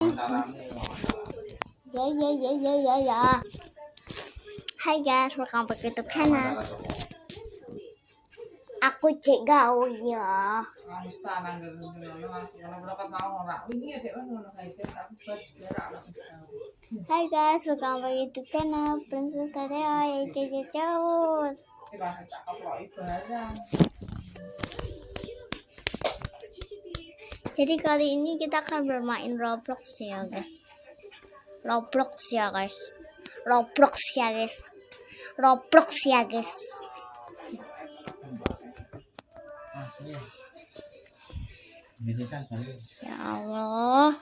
Ya. Hai guys, welcome back to YouTube channel. Aku Cek Gaul ya. Hai guys, welcome back to YouTube channel Princess Tadeo yang Cek Gaul. Jadi kali ini kita akan bermain Roblox ya guys. Roblox ya guys. Ya Allah.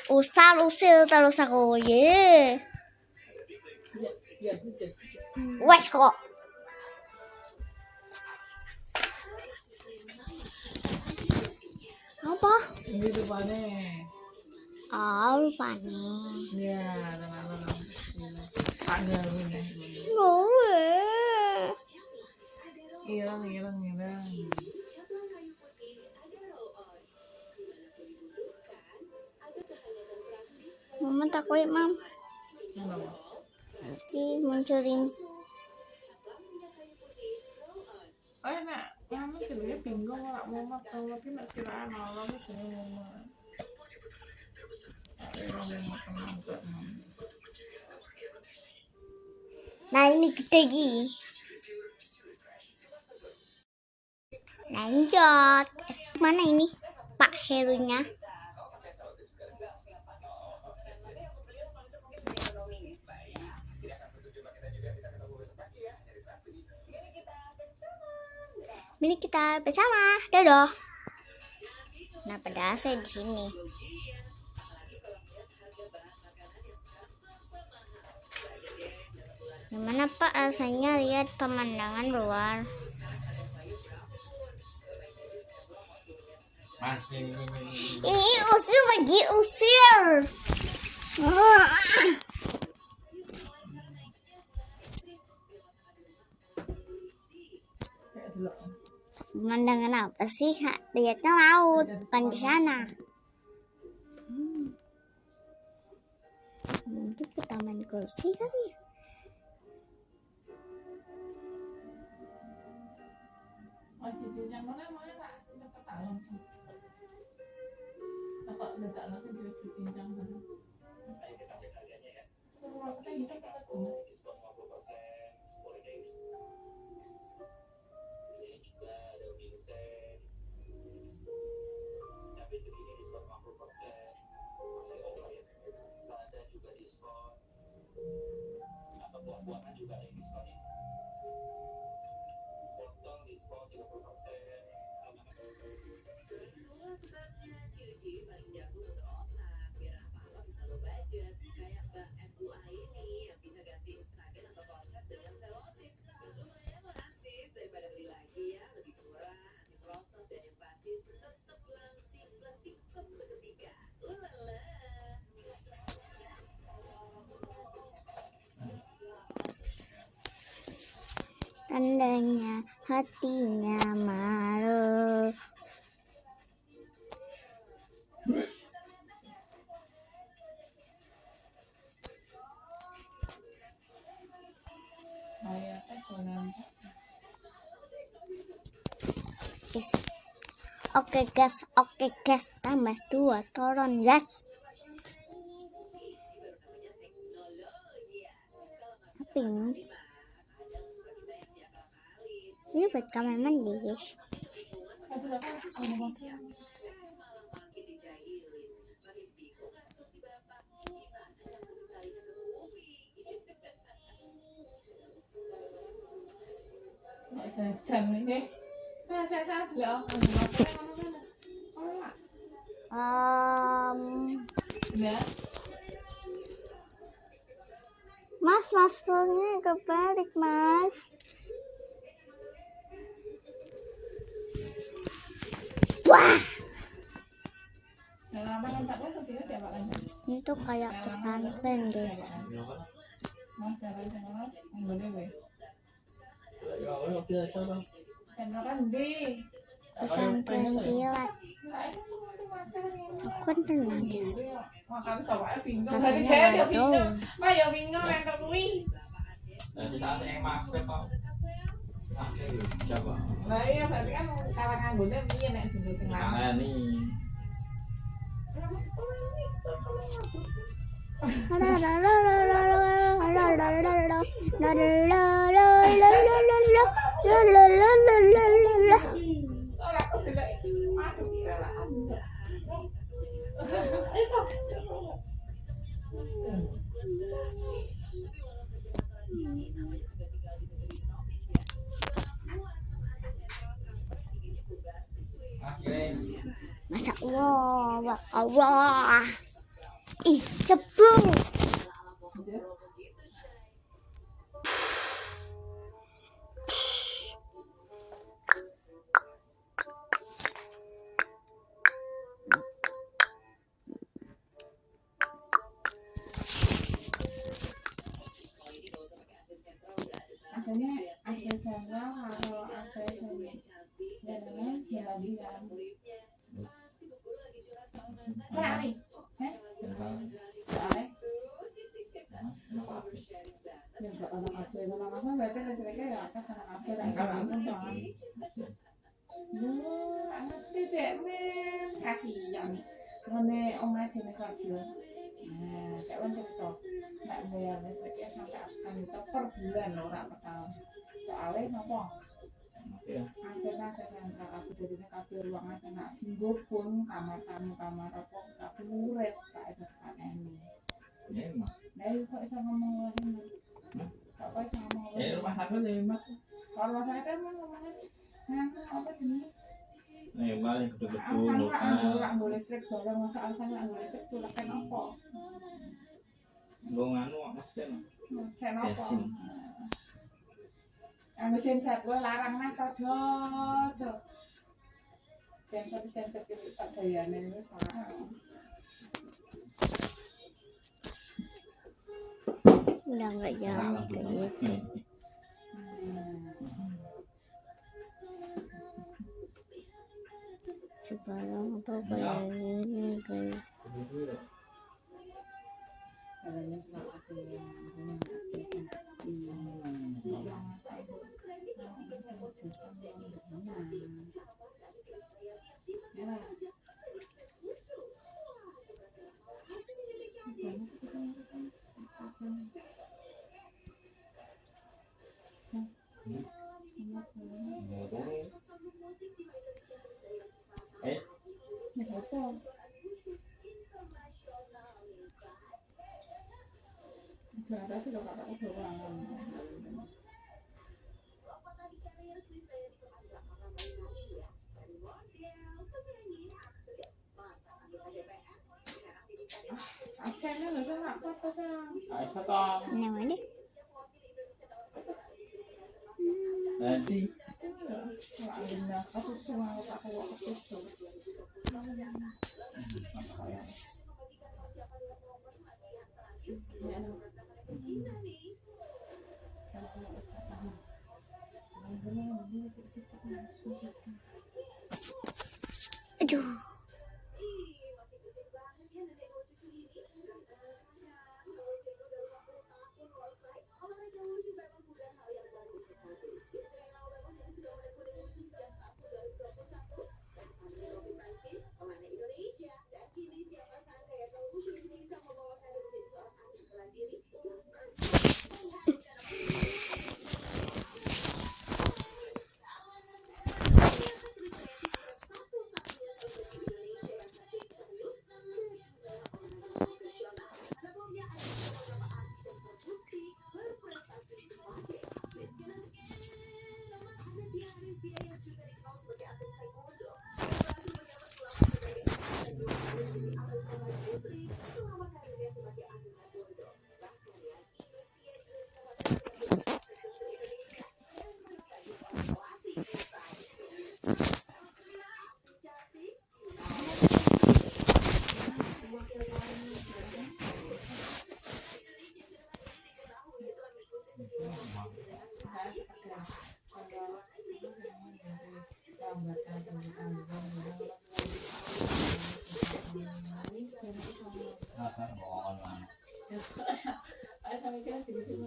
Usir terus aku ye. Wes kok. Apa? Lupa nih. Ya, hilang. Mama takut, Mam. Munculin. Nak, mama sebenarnya bingung nggak mau makan tapi nak siraan malam itu mama. Nah ini gede gi. Lanjut. Mana ini Pak Herunya? Milik kita bersama. Dadah. Nah, pada saya di sini. Gimana Pak rasanya lihat pemandangan luar? Ini usir lagi usir. Pemandangan apa sih? Lihatnya laut, bukan di sana. Mungkin ke taman kursi kali ya. Masih jenjang mana tak dapat alam. Dapat letak langsung di jenjang mana. Semua kita gitu buah-buahan juga ada diskonnya. Potong diskon 30%. Itulah sebabnya ciri-ciri paling jago untuk otak biar apa-apa bisa lo budget. Kayak Mbak MUA ini yang bisa ganti Instagram atau konsep dengan selotip. Lumayan lah sis, daripada beli lagi ya, lebih murah, anti prosot dan invasif, tetap langsing plus singset seketika. Ulala. Tandanya hatinya malu. Oke guys, tambah 2 turun guys. Apa ini? Ini buat kamar mandi guys. Mas, maskernya kebalik mas. Wah. Itu kayak pesantren guys. Pesantren kilat. Aku kan pernah guys. Makanya bapaknya bingung. Rasanya Berarti saya nggak bingung. tahu. Pak ya bingung rental kuwi. Jadi saat saya masker kok. Ah, siapa? Lah iya berarti kan cara nganggone piye nek dinggo sing lanang. Nah, nih. Ora kok delok masuk kira lah. Akhirnya Masya Allah, Allah. Ih, ceplok. Adanya AC sentral kalau AC sini jadinya ya bilang kenapa nih? Soalnya ya gak ada kafe kalau apa berarti listriknya ya ada karena kafe dan kafe soalnya ngerti deh men kasihan mana omah jenis kerja nah kayak untuk TikTok nggak bayar listriknya sampai ratusan juta per bulan loh rak per tahun soalnya ngapa asena sentral kabeh dadine kabeh ruang asena dinggo pun kamar tamu kamar apa kabeh murid tak iso kanene memang. nah iku kok iso ngomong ngene kok iso ngomong Ya rumah tangga memang. kalau saya kan ngomongnya ngangkut apa jenis Memang yang gede-gede alasan loh. nggak boleh listrik bareng masa alasan nggak boleh listrik tuh kan apa Lo nganu maksudnya. sen apa Bensin. anu genset gue larang nah tojo genset cilik tak bayane wis larang Udah nggak jam kayak gitu. Sekarang apa kayak gini guys. katanya sudah aku yang ternyata sudah kakakku doang aksennya nggak kena apa sayang Ayo toh. Ini mana? Nanti. nggak ada kasus semua tak keluar kasus Aduh. bohong lah. Ada mikirnya gitu deh.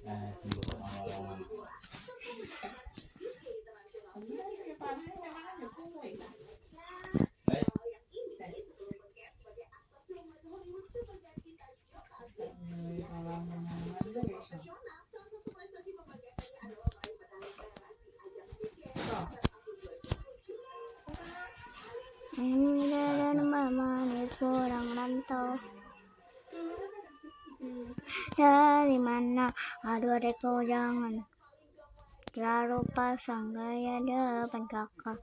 Bukan orang-orang. Indah dan memanis kurang rantau. Dari mana? Aduh adekku jangan terlalu pasang gaya depan kakak.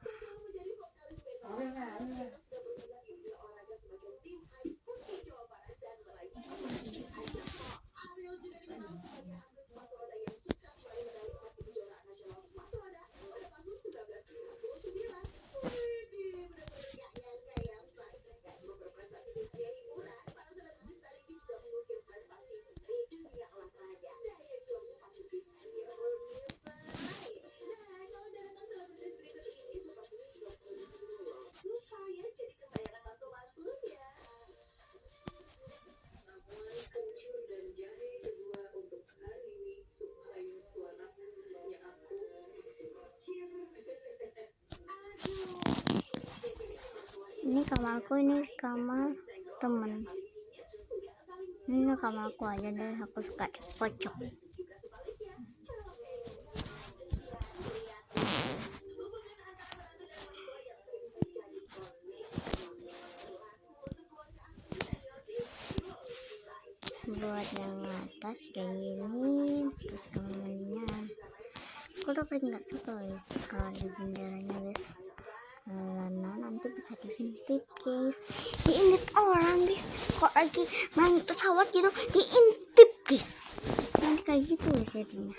Ini kamarku, ini kamar temen. Ini kamarku aja deh, aku suka pojok. Buat yang atas kayak gini, terus kemudian aku tuh paling nggak suka guys kalau ada benderanya guys. Karena nanti bisa diintip guys, diintip orang guys, kok lagi main pesawat gitu diintip guys, nanti kayak gitu guys jadinya.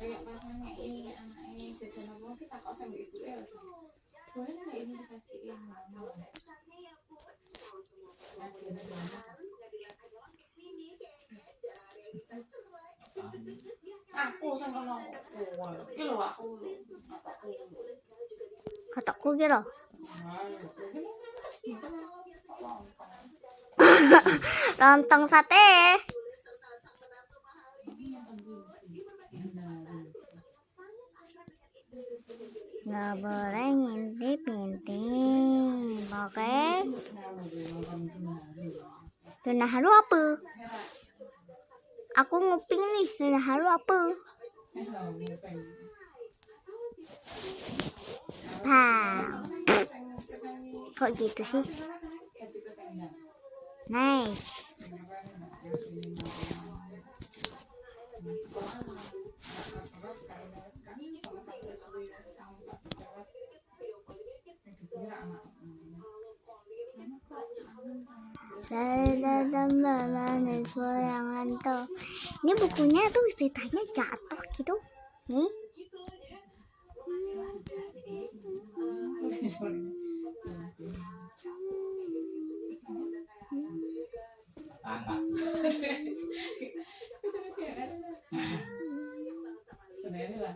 Kayak pas nanya ini anaknya jajan apa sih, tak kok sama ibu ya boleh nggak ini dikasihin mama ngajian aja aku sama aku ini loh aku Kataku gitu. Lontong sate. Nggak boleh ngintip-ngintip, oke? Dona haru apa? Aku nguping nih, dona haru apa? Kok gitu sih? Nice. Seorang rantau. Ini bukunya tuh ceritanya jatuh gitu. Nih. Angkat. Sebenarnya lah.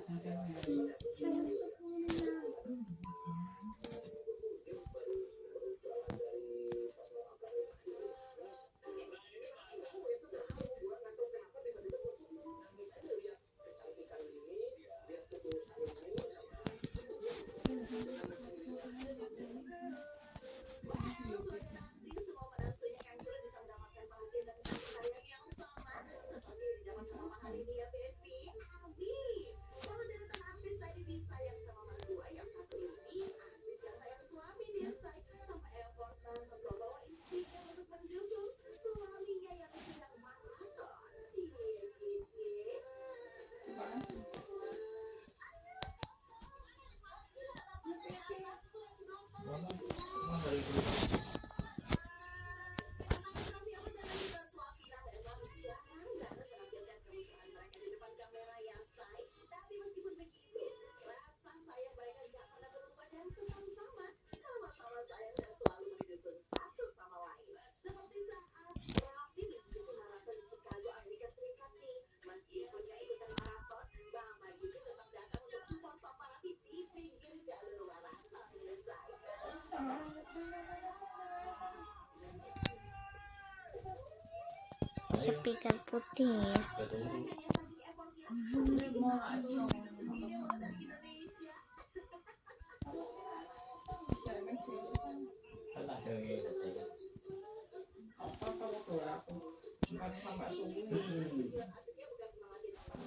Speaker putih.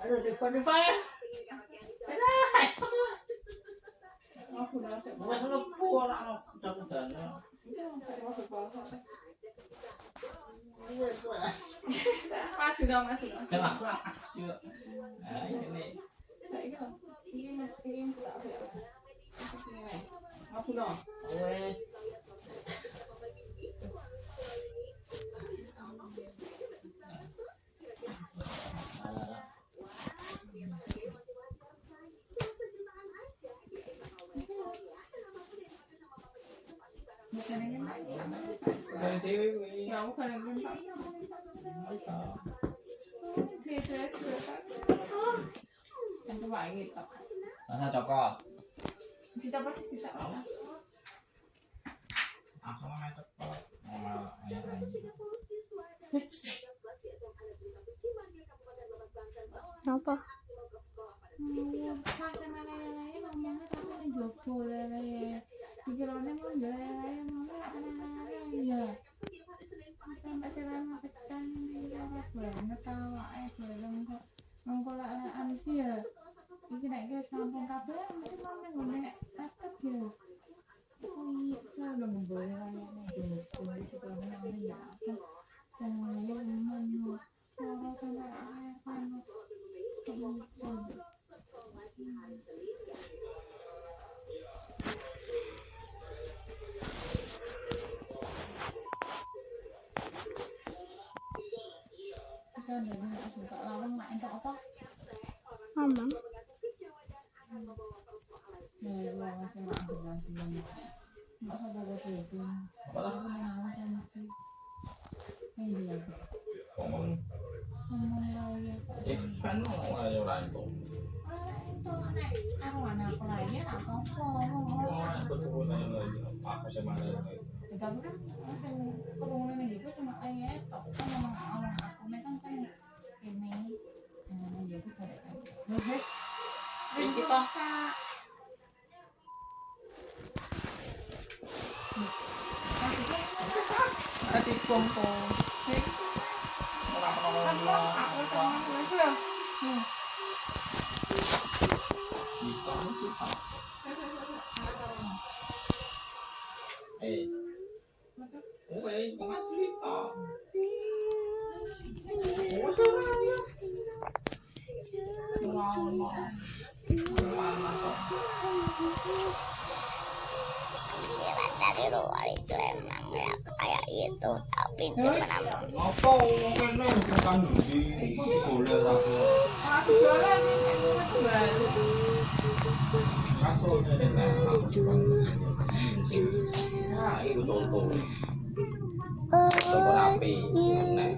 Aduh, depan ya. Bukan lepu orang mudah-mudahan. Maju dong, maju. Jangan aku maju. Nah, ini. Maju dong. Wes. Ya, bukan yang gentak. Yang coba gitu. Masa cokot. Cita-cita sih cita. Aku mau cokot. Mau ayam lagi. Apa? Masa mana lele ngomongnya tapi jopo lele. Pikirannya mau lele mau anak-anak ya. Sampai selama pecah banget tawa belum kok mengkolak ya. Iki nek wis nampung kabeh mesti mau ngene laptop ya. Oh iso lho mbok ayane jopo iki kan ya. Saya mau ora sampai apa iso. Kan dari buka lawang mak entuk apa? Ngomong. Ya, lawang sing mak ganti. Mak sapa kok Apa lah? aku nang kan mesti. Iya. Ngomong. Ngomong lagi. Kan mau ayo itu. Aku anak lagi apa-apa. Oh, betul lagi. Aku sama lagi. Tapi kan kerumunan itu cuma ayat tok kan memang awal aku kan saya ini jadi kayak kita masih kumpul Orang-orang aku sama Pengen cerita. Dari luar itu emang ya kayak gitu, tapi itu menambah Apa kene bukan di boleh aku. Aku jualan nih, saya mau kembali. Langsung ini nah, itu contoh. Contoh rapi. Nah,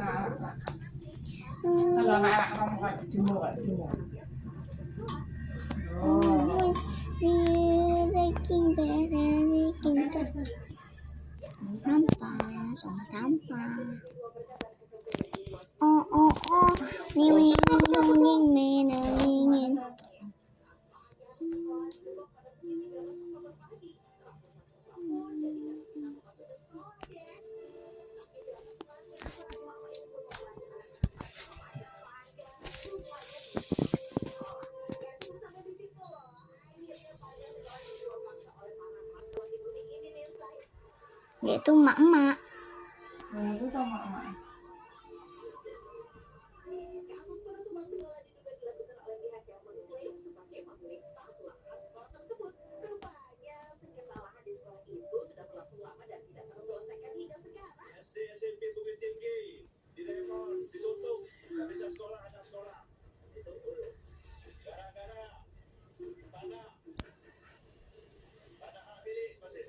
Nah, kalau anak-anak kamu kan demo. Oh. sampah. Oh, ning. Dia itu emak-emak. Nah, itu sama emak. Kasus penutupan sekolah diduga dilakukan oleh pihak yang mengklaim sebagai pemilik satwa sekolah tersebut. Rupanya sengketa lahan di sekolah itu sudah berlangsung lama dan tidak terselesaikan hingga sekarang. SD SMP Bukit Tinggi di Depok ditutup, nggak bisa sekolah, ada sekolah itu dulu gara-gara pada hak milik masih.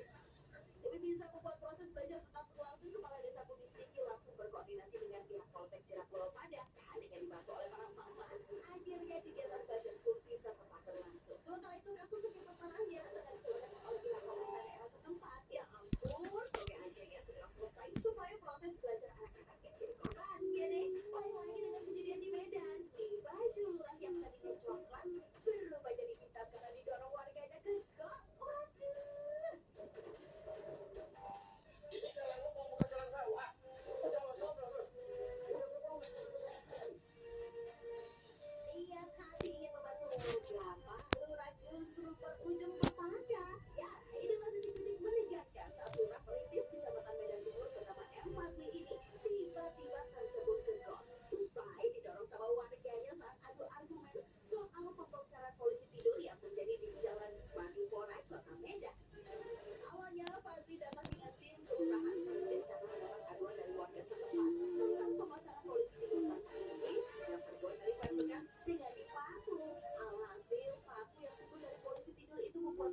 Demi bisa membuat proses belajar tetap berlangsung, Kepala Desa Bukit Tinggi langsung berkoordinasi dengan pihak Polsek Sirah Pulau Padang dengan dibantu oleh para emak-emak. Akhirnya kegiatan belajar pun bisa tetap berlangsung. Sementara itu kasus sengketa tanahnya tengah diselesaikan oleh pihak pemerintah daerah setempat. Ya ampun, semoga akhirnya segera selesai supaya proses belajar anak-anak yang jadi korban. Ya deh, lain lagi dengan kejadian di Medan. Nih, baju lurah yang tadinya coklat berubah jadi hitam karena didorong warganya ke got. Waduh. Ini jalan umum bukan jalan rawa, jalan sodor. Niat hati ingin membantu berapa lurah justru berujung petaka. Ya, inilah detik-detik menegangkan saat lurah perintis Kecamatan Medan Timur bernama M. Fadli ini tiba-tiba tercebur ke got. Usai didorong sama warganya saat adu argumen soal pembongkaran polisi tidur yang terjadi di Jalan Madukora, Kota Medan. Awalnya Fadli datang dengan tim kelurahan perintis karena mendapat aduan dari warga setempat tentang pemasangan polisi tidur tanpa isi yang terbuat dari ban bekas dengan dipaku. Alhasil paku yang terbuat dari polisi tidur itu membuat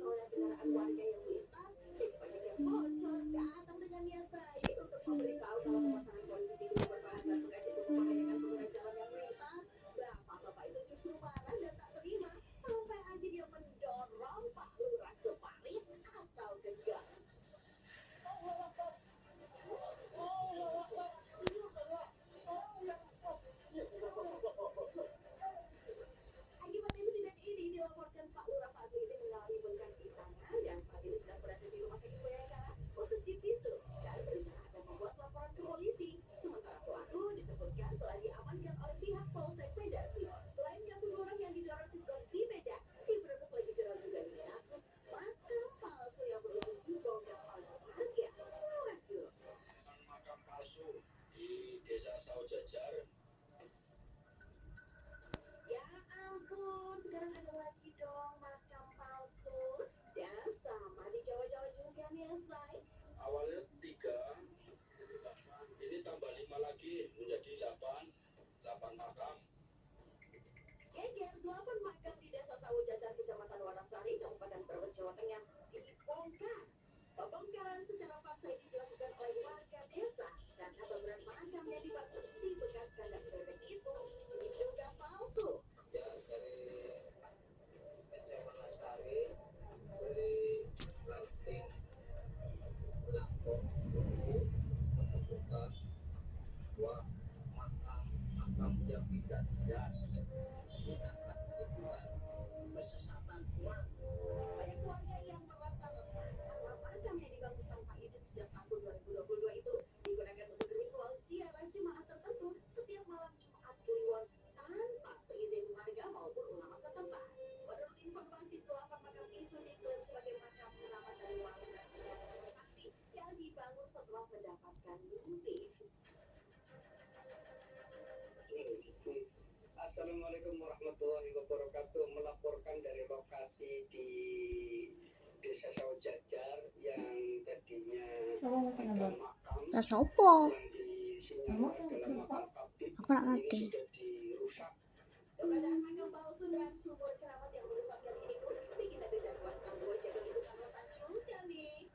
mendapatkan mimpi. Assalamualaikum warahmatullahi wabarakatuh. Melaporkan dari lokasi di Desa Sawah Jajar yang tadinya Coba mungkin ada nambah. makam Lah sopo? yang disinyalir adalah makam Kabit Aku nggak ngerti. sudah dirusak. Keberadaan makam palsu dan sumur keramat yang merusakkan ini pun bikin netizen kelas 62 jadi ibu keresahan juga nih.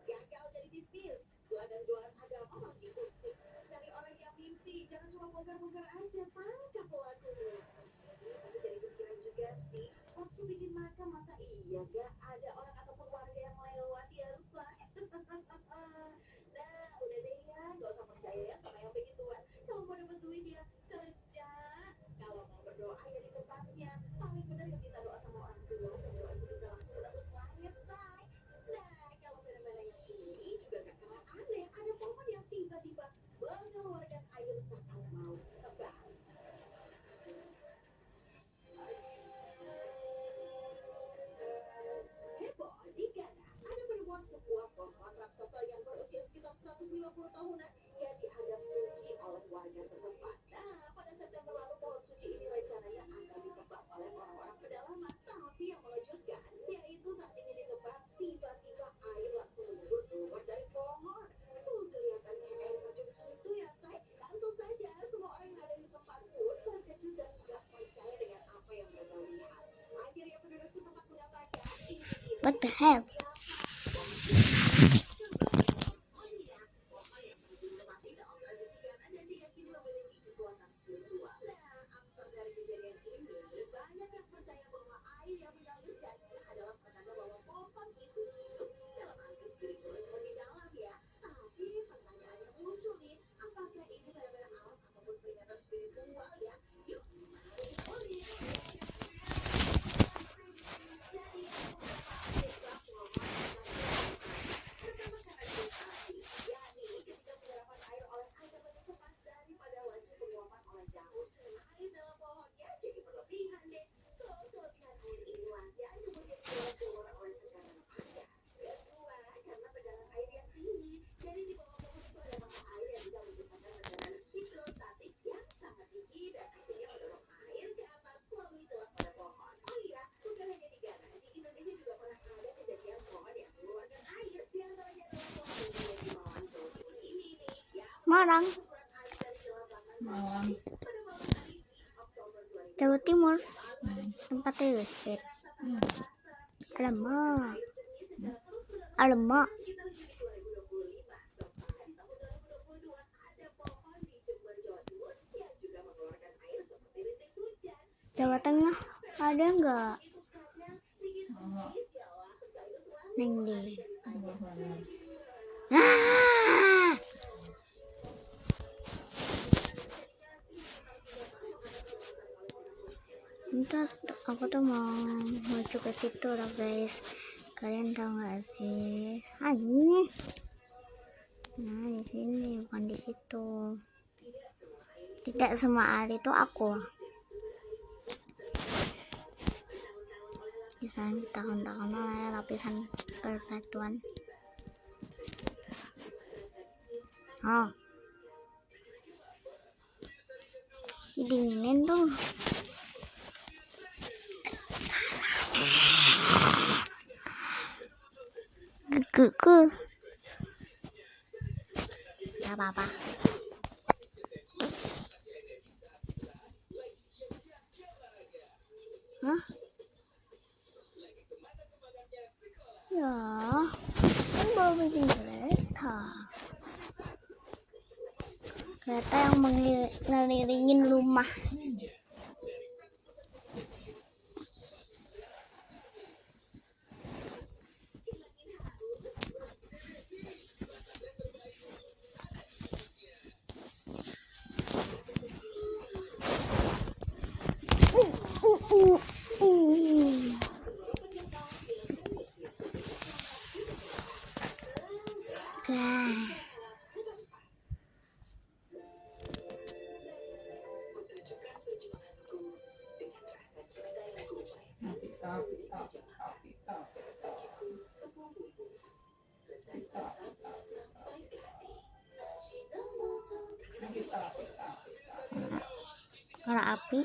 Gagal jadi bisnis, jualan agama makin pusing. Cari orang yang mimpi, jangan cuma bongkar-bongkar aja, tangkap pelakunya. Tapi jadi pikiran juga sih, waktu bikin makam masa iya gak ada orang ataupun warga yang lewat ya, say? Nah, udah deh ya, gak usah percaya ya sama yang begituan. Kalau mau dapet duit ya, kerja. Kalau mau berdoa ya di tempatnya. Paling benar ya minta doa sama orang tua, dan doa itu bisa langsung menembus langit, say. Nah, kalau fenomena yang ini juga gak kalah aneh. Ada pohon yang tiba-tiba mengeluarkan air saat mau tebang. Heboh di Ghana, ada penemuan sebuah pohon raksasa yang berusia sekitar 150 tahunan yang dianggap suci oleh warga setempat. Nah, pada September lalu pohon suci ini rencananya akan ditebang oleh orang-orang pedalaman. Tapi yang mengejutkan, yaitu saat ini ditebang, tiba-tiba air langsung menyembur keluar dari pohon. Tuh, kelihatan kayak air terjun gitu ya, say. Tentu saja, semua orang yang ada di tempat pun terkejut dan gak percaya dengan apa yang mereka lihat. Akhirnya penduduk setempat mengatakan, What the hell? Marang, Malam. Jawa Timur, tempatnya Westgate. Alamak, alamak. Jawa Tengah ada nggak? Neng di. Ah! Bentar, aku tuh mau menuju ke situ lah guys. Kalian tahu nggak sih? Aduh. Nah di sini bukan di situ. Tidak semua air itu aku. Di sana tahun-tahun ya lapisan perbatuan. Oh, dinginin tuh. Ke. Gak apa-apa. Hah? Ya, kan baru bikin kereta. Kereta yang ngelilingin rumah. Korek api.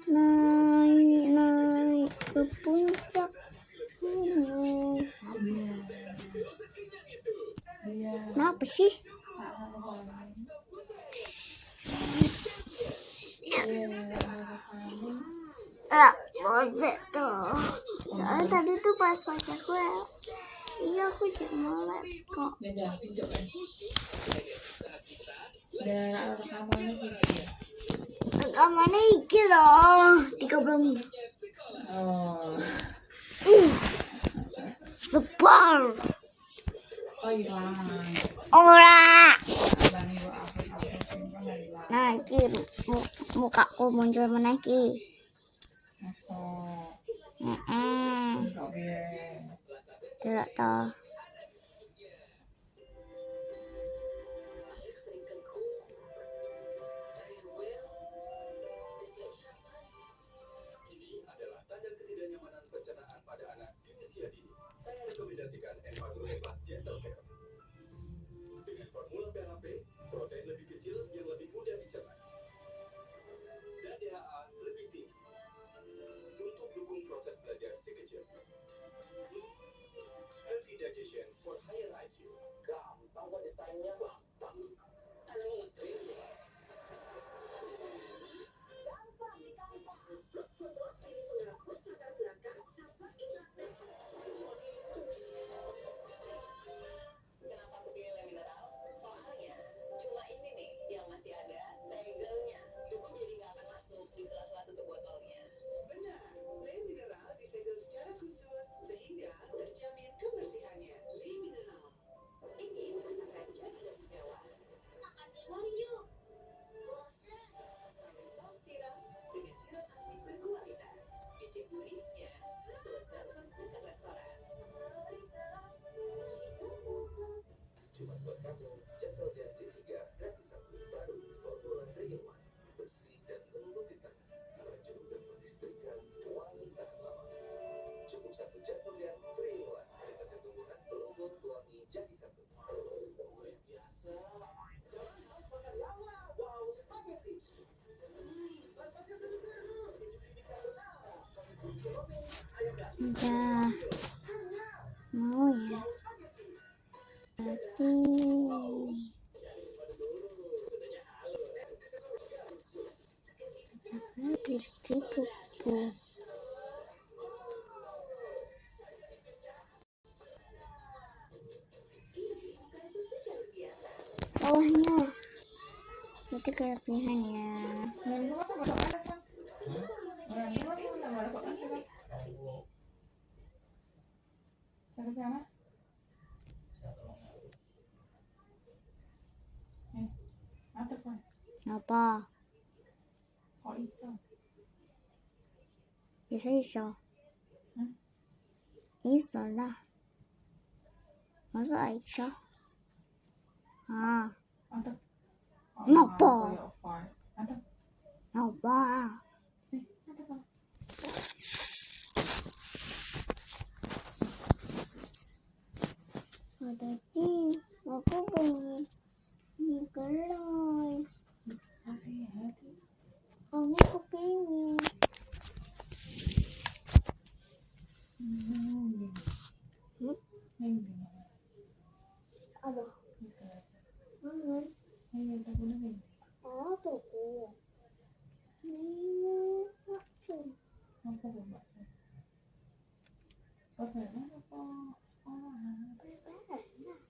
Naik ke puncak gunung. Iya. Kenapa sih? Boset tuh. Soalnya tadi tuh pas pacarku ya. Iya aku jadi melek kok. Udah jangan tunjuk kan. Udah rekamannya gitu ya. Rekamannya iki loh 30 menit. Oh. Separ. Oh hilang. Ora. Dan gua apa simpan hilang. Nah iki mukaku muncul meneh iki. Masuk. Oke. Tidak tahu. adalah tanda ketidaknyamanan pencernaan pada anak di usia dini. Saya rekomendasikan Envagrow Plus Gentle Care. Dengan formula PHP, protein lebih kecil yang lebih mudah dicerna, dan DHA lebih tinggi untuk dukung proses belajar si kecil. Healthy digestion for higher IQ. Gampang kok desainnya, gampang. Ada yang ngetrim. Gampang di gampang. Blok foto ini menghapus latar belakang sama ingat. Kenapa aku pilih Le Mineral? Soalnya cuma ini nih yang masih ada segelnya. Debu jadi nggak akan masuk di sela-sela tutup botolnya. Benar, Le Mineral disegel secara khusus sehingga terjamin kebersihannya. Le Mineral. Ini merasakan jadi lebih mewah. Mari yuk. Saus tiram dengan tiram asli berkualitas. Bikin gurihnya selesai ke restoran. Cuma buat kamu, Gentle Jet D3 gratis 1 baru formula 3-in-1 bersih dan lembut di tangan. Baju dan mendistrikan wangi tahan lama. Cukup 1 Gentle Jet 3-in-1 deterjen tumbuhan pelembut wangi jadi 1. Yang biasa. Wow, spaghetti. Rasanya seru-seru. Udah mau ya. Tapi ditutup tuh. Bawahnya itu kelebihannya. Dan gua masa gak panas kan? Dan gua masa gak panas kan? Dari sana? Mantap kan? Apa? Kok iso? Iso. Hah? Iso lah. Masa iso? Ah, Mantap. Ngapa? Mantap. apa? Mantap kan? Tadi aku pengen digelai. Masih hati. Kamu kepingin. Apa? Kangen. Oh, tuh. Ini bakso. Apa bakso? Persenan apa sekolahan? Benar.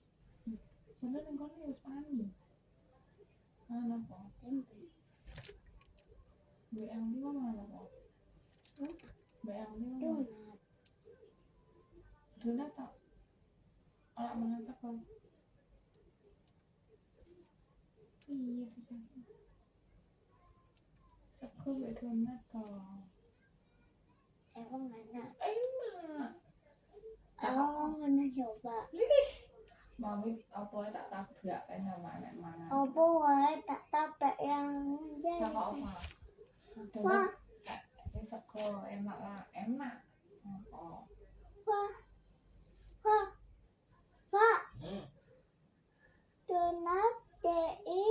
Bener yang kau nih Spani. Mana apa? Tempe. BLD mana apa? BLD mana? Donat. Donat tak? Orang mengantar kau. Iya sih. Aku donat kau. Emang enak. Enak. Emang pernah coba. Mami apa tak tabrak kan sama anak mana? Apa wae tak tabrak yang jadi. Tak apa. Wah, Seko enak lah, enak. Oh. wah. Pak. Donat DI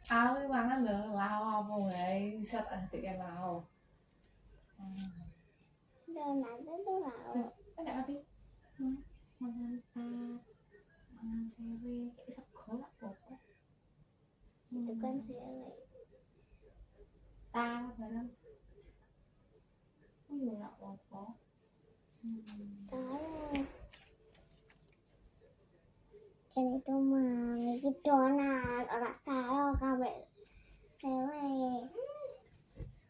Áo với mangan lho, lao apa wae, set adike lao. Donat itu lauk. Ada ati. Mangan mangan sewe, sego lah pokok. Itu kan sele. Tang barang. Oh ya apa. Tahu. Kan itu mah iki donat, ora tahu kabe sele.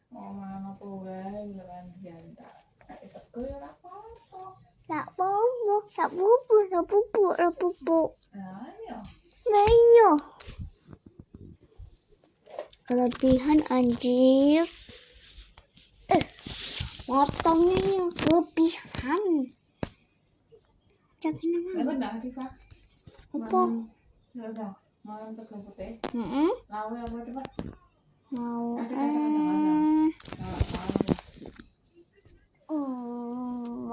Mau mangan apa wae kan janta. Kayak sego ya ora apa-apa. Tak bobo, tak bubuk, tak bubuk, tak bubuk. Nah, ya. Lah iya. Kelebihan anjir. Motongnya yang kelebihan. Jangan nama. Dapat enggak Viva? Apa? Ya udah, mangan sego putih. Heeh. Lawe apa cepat? Mau Nanti kacang-kacang.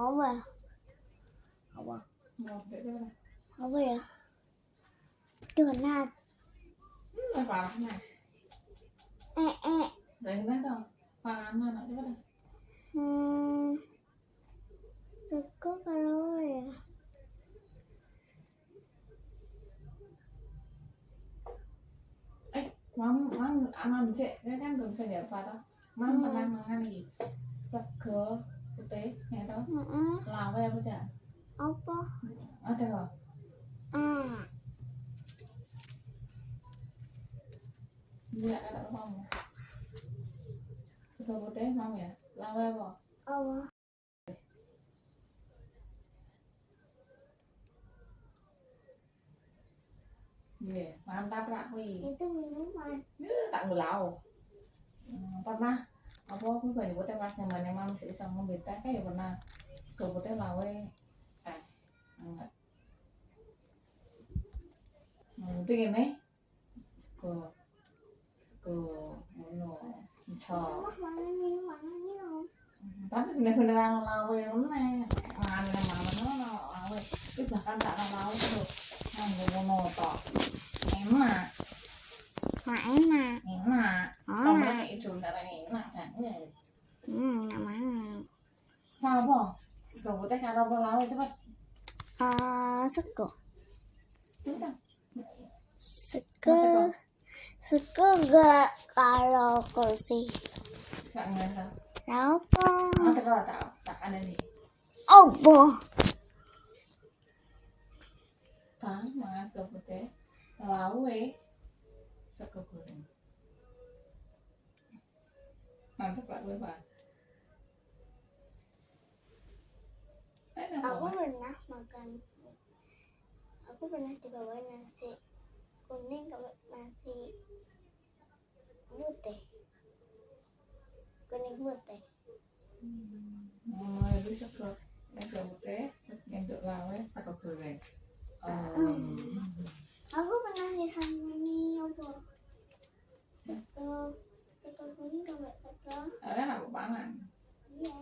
mau apa? Apa? Mau cepat. Apa ya? Donat. Parahnya. Dari mana tuh? Panganan coba dah. Sego kalau ya. Mang sih, kan belum saya apa tuh. Mang pernah mangan lagi. Sego putih, ya toh. Lawe apa aja? Apa? Ada kok. Iya, ada mau. Sego putih mau ya? Lawe apa? Apa? Iya, mantap lah kuy. Itu minuman. Tak ngulau. Pernah apa aku banyak putih pas nyaman emang masih bisa ngombe teh kayak pernah sego putih lawe hangat. Pengen nih sego ngono iso. Minum. Tapi bener-beneran lawe meneh. Mangan mana lawe. Itu bahkan tak lawe tuh. Nganggo ngono tok. Enak. Enak. Enak. Tombol kayak itu darah enak kan. Namanya. Apa? Sego putih karo apa lawe cepet. Sego. Cepet. Sego gak kalau kursi. Gak ngerti. Apa? Ada kalau tak ada nih. Apa? Panas sego putih. Lawe sego goreng. Mantap Pak Bapak. Aku pernah makan. Aku pernah dibawa nasi kuning kalau nasi putih. Kuning putih. Itu sego putih, terus ngendok lawe sego goreng. Aku pernah disangoni apa? Sego kuning kalau sego. Aku pangan. Iya.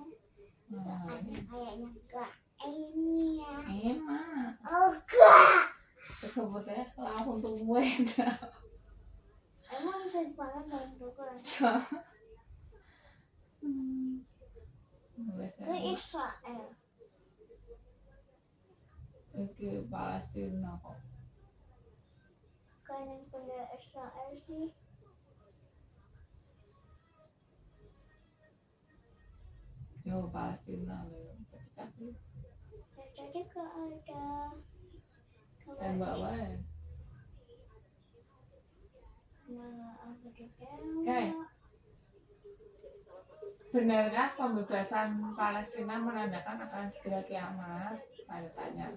Ini Kayaknya gak ini ya. enak. Oh gak. Sego putih lawe untuk gue. Emang sering banget dalam ukuran. Ke Israel. Ke Palestina kok. Kan yang punya Israel sih. Yo Palestina loh, kecil. Jadi gak ada. Tembak wae. Nah, aku juga. Oke. Benarkah pembebasan Palestina menandakan akan segera kiamat? Tanya tanya.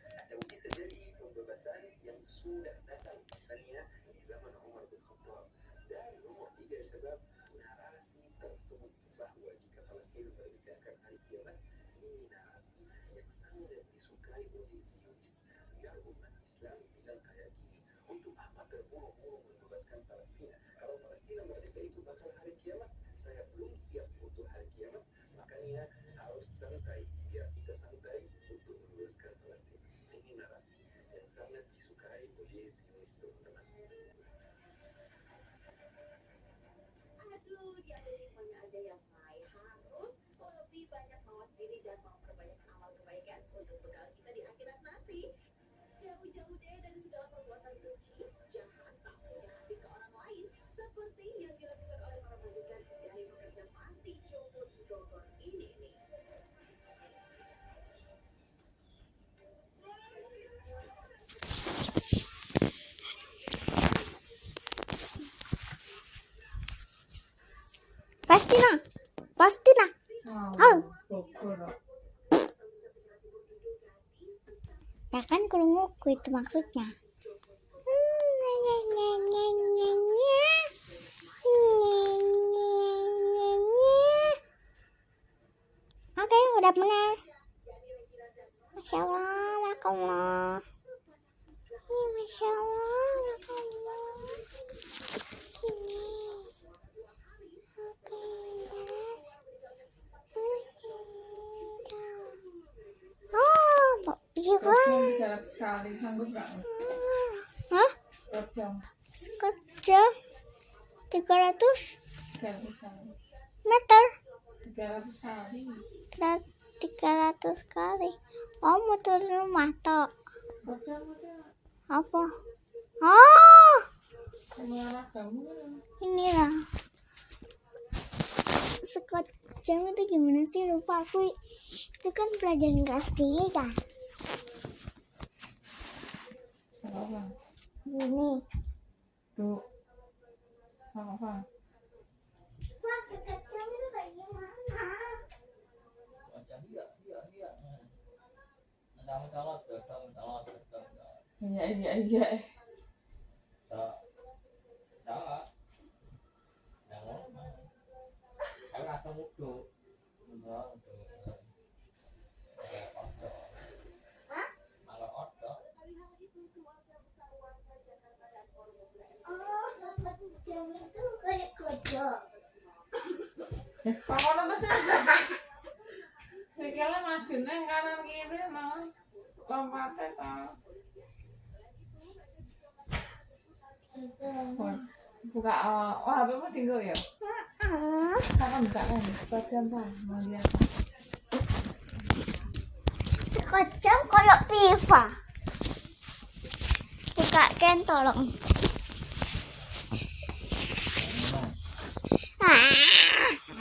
Atau bisa jadi pembebasan yang sudah datang misalnya di zaman Umar bin Khattab dan nomor 3 sebab narasi tersebut bahwa jika Palestina merdekakan hari kiamat ini narasi yang sangat disukai oleh Zionis biar umat Islam bilang kayak gini untuk apa terburu-buru membebaskan meluluskan Palestina. Kalau Palestina merdeka itu bakal hari kiamat. Saya belum siap untuk hari kiamat, makanya harus santai. Biar kita santai untuk meluluskan Palestina. Ini narasi yang sangat disukai oleh Zionis, teman-teman. Aduh, dia ada hikmahnya aja ya, saya harus lebih banyak mawas diri dan memperbanyak amal kebaikan untuk bekal kita di akhirat nanti. Jauh-jauh deh dari segala perbuatan keji, jahat, tak punya hati ke orang lain, seperti yang dilakukan oleh para majikan dari pekerja panti jompo di Bogor ini nih. Pasti nah. Oh, Bogor. Ya kan kerunguku itu maksudnya. Oke, udah benar. Masya Allah, Masya Masya Allah, Gini. Oke, jelas. Oh, bisa. 300 kali sanggup nggak? Hah? 4 jam. Sekejap 300 300 kali. meter. 300 kali. 300 kali. Oh, motor rumah tok. 4 jam udah. Apa? Oh, Mengarah kamu. inilah. Sekejap itu gimana sih? Lupa aku. Itu kan pelajaran kelas 3. Apa? Gini. Tuh. Apa? Wah, sekejap itu kayak gimana? Iya. Kali-kali itu keluarga besar warga Jakarta dan Ponorogo Oh, sekejap itu kayak kodok. Pak ono tuh sih. Sikile majune kanan kiri mau. Lompate ta. Buka HP-mu tinggal ya? Sama buka kan? 4 jam ta, mau lihat. Sekejap kayak piva. Buka Ken tolong.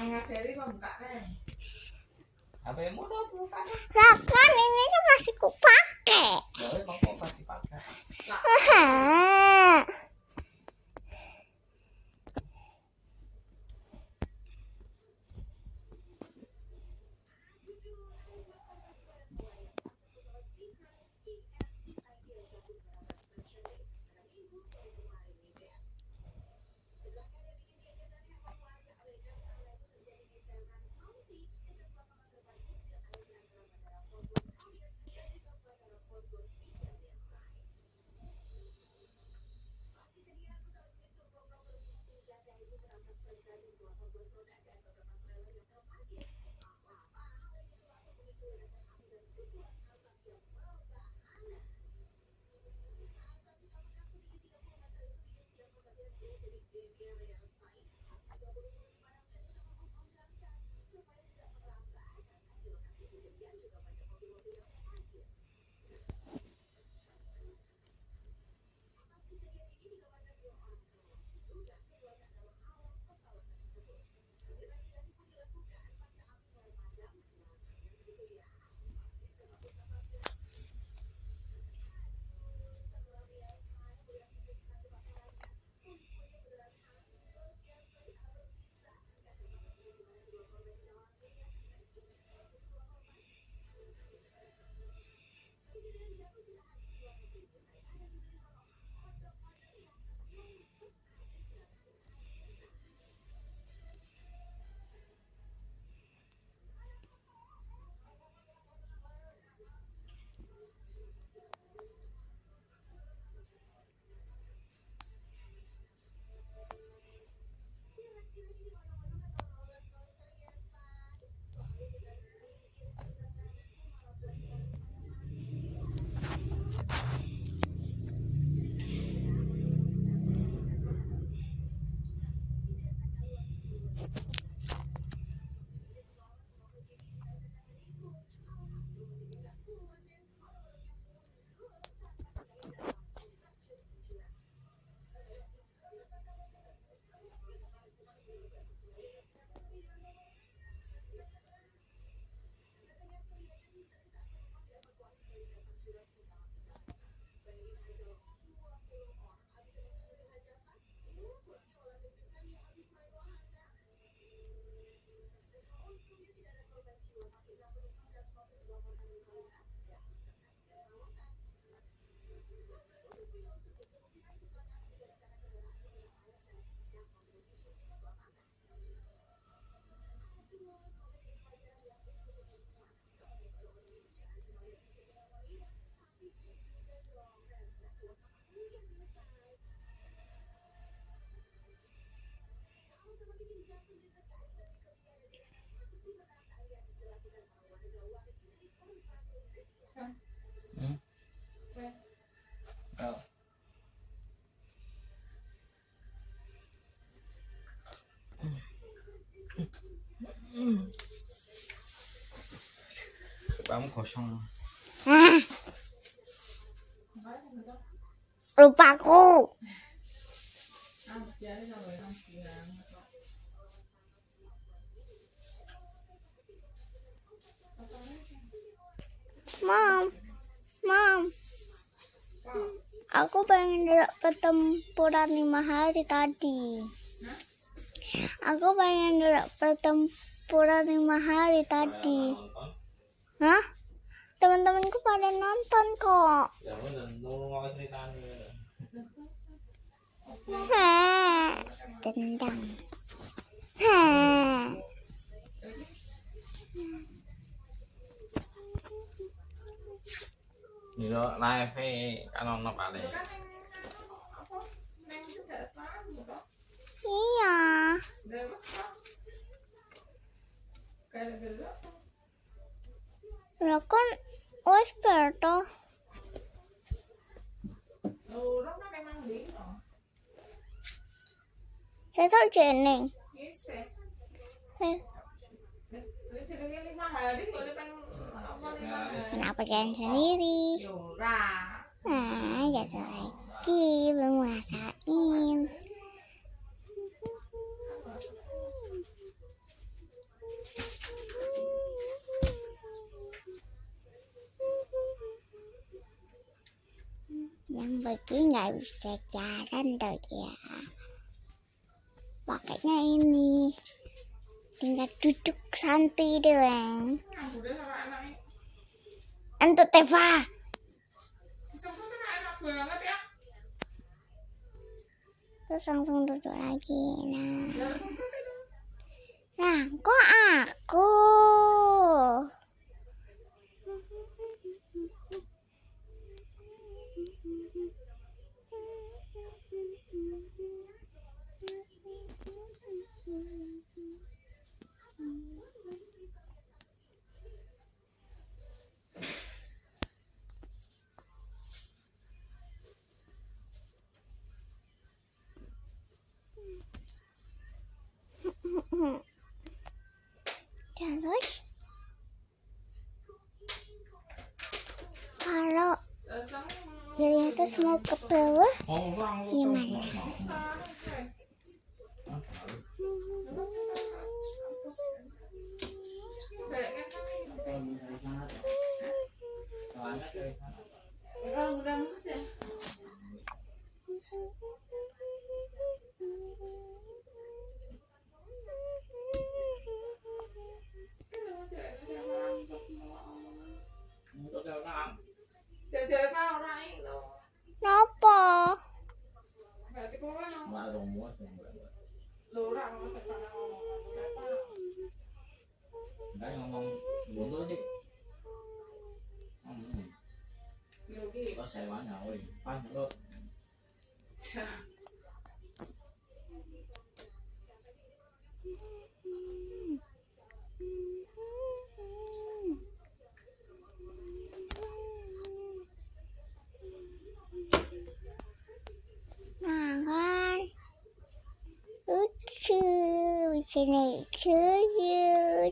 Ngajari kok buka kan? HP-mu tuh buka. Lah kan ini kan masih kupakai. Ya, emang kok pasti pakai. Hmm? Oh. Kamu kosong. Ah, Makanya gitu. lupaku. Biarin sampai orang bilang. Mom, Mom, aku pengen lihat pertempuran 5 hari tadi. Aku pengen lihat pertempuran 5 hari tadi. Hah? Teman-temanku pada nonton kok. Ya udah, nunggu mau ceritanya. Tendang. Ini lo live kan ono paling. Apa? Neng tidak semangat gitu. Iya. Terus gara-gara apa? Lah kan wes berto. Orang kan emang dino. Sesuk jeneng. Isi. Eh, Ini jenenge 5 hari kok ini pengen apa 5 hari? Kenapa jalan sendiri? Yora. Ah, jatuh lagi belum ngerasain. Yang begini nggak bisa jalan tuh ya. Pakainya ini tinggal duduk santai doang. Udah sama anaknya. Untuk Teva. Disebut kan enak banget ya. Terus langsung duduk lagi. Ya sempet itu. Nah, kok aku? Terus kalau dari atas mau ke bawah gimana? Nopo? Ngomong dulu sih. Có xe quá nhỏ ơi, khoan nữa. Nah kan lucu, bisa naik sayur.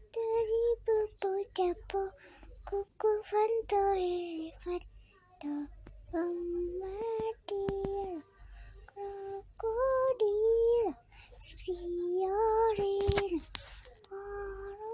Dari bubu dapo kuku fanto elefanto bombardil krokodil sioril koronil.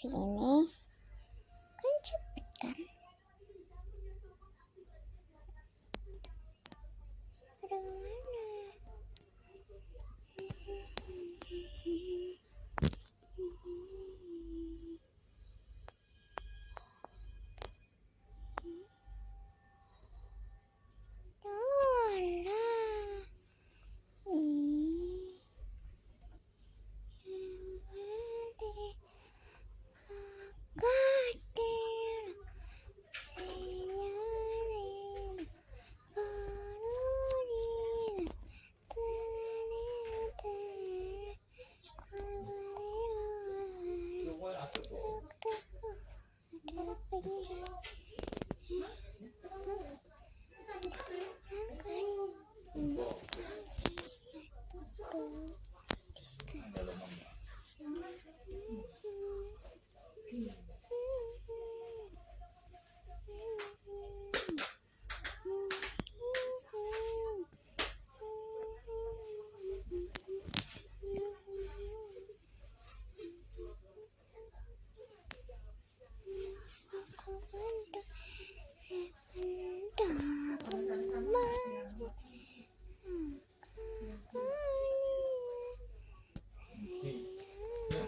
aplikasi ini kan cepet kan. Ada mana?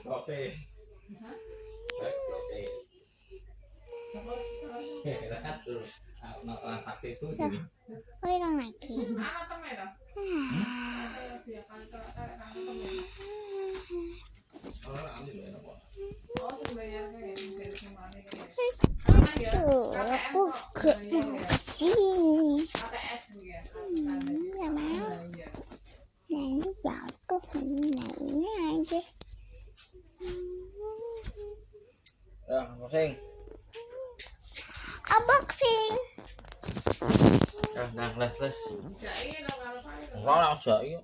Oke. Kita kan terus nonton sakti itu gini. Oh, hilang lagi. Anak temen toh. Dia kan Orang ambil ya, Pak. oh sebenarnya kayak dari kemana Aduh, aku gak mau sini. ATS ya. Nggak mau. Nanti jatuh ini aja. Ya, pusing. Unboxing. Nah, les. Jadi lo kalau pakai Ora aja iki.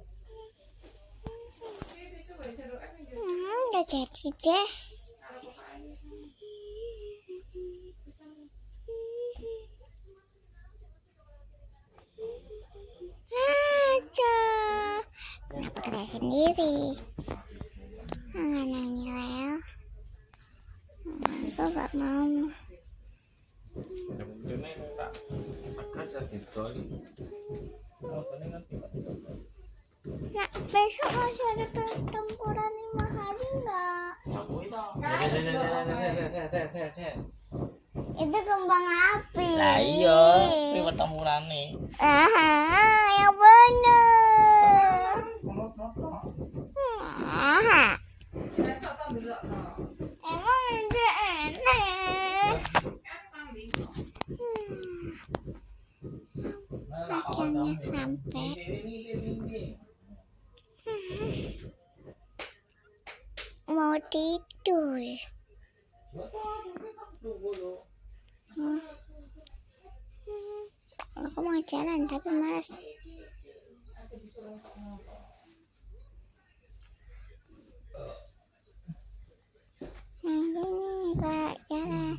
ini sudah celukan ini Udah jadi deh. kalau pakai Aduh. Kenapa kena sendiri? Nanya Leo. Aku gak mau. Ini tak sakit ya didoli. Oh, ini kan tiba-tiba. Nah, besok masih ada pertempuran 5 hari nggak? Aku itu. Itu kembang api. Lah iya, iki pertemurane. Yang bener. besok tuh dulu Emang itu enak. kan mandi Akhirnya sampai. Mau tidur. Aku mau jalan tapi malas. Enggak jalan.